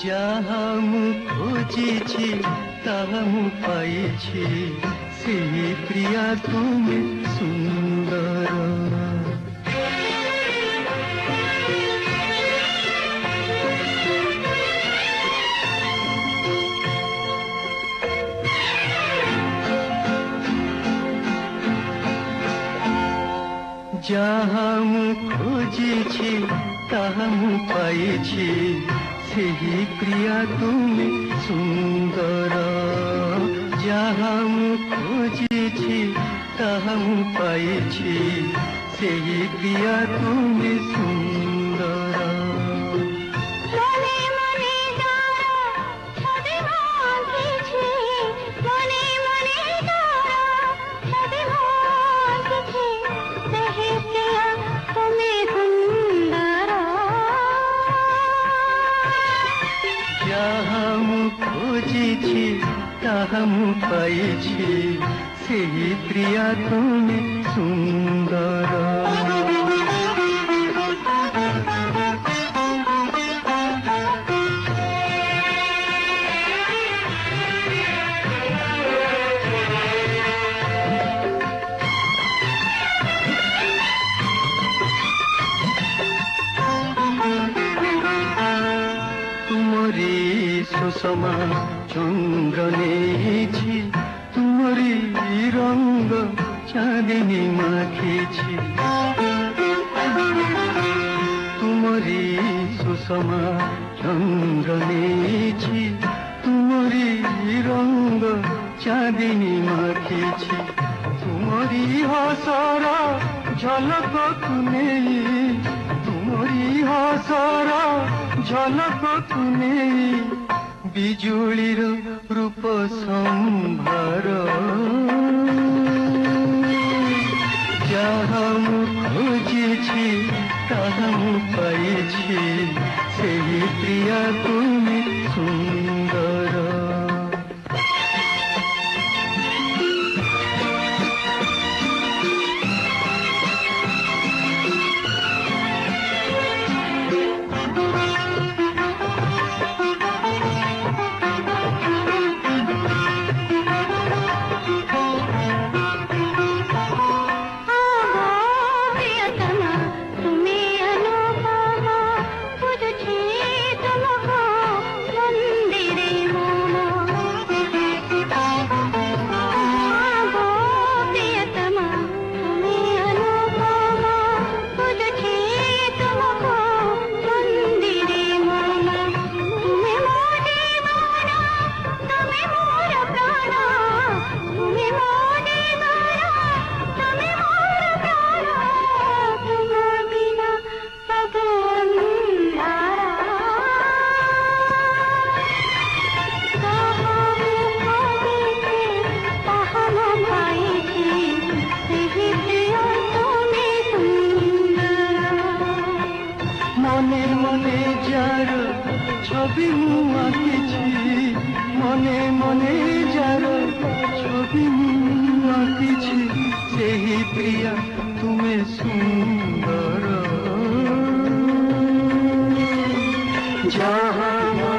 जहाँ मु खोजिछि ताहा मु पाइछि सेही प्रिया तुमे सुंदर। जहाँ मु खोजिछि ताहा मु पाइछि सेही प्रिया तुमे सुंदर। जहाँ मु खोजिछि ताहा मु पाइछि सेही प्रिया तुमे सुंदर। जहाँ मु खोजिछि ताहा मु पाइछि सेही प्रिया तुमे सुंदर। तुमरी सुषमा चंद्र नेछि तुमरी रंग चांदनी माखिछि। तुमरी सुषमा चंद्र नेछि तुमरी रंग चांदनी माखिछि। तुमरी हसर झलक तुनेई तुमरी हसर झलक तुनेई बिजुलीर रूप संभार। जहाँ मु खोजिछि ताहा मु पाइछि सेही प्रिया तुमे सुंदर। मने मने जार छवि मु आँकिछि मने मने जार छवि मु आँकिछि सेही प्रिया तुमे सुंदर। जहाँ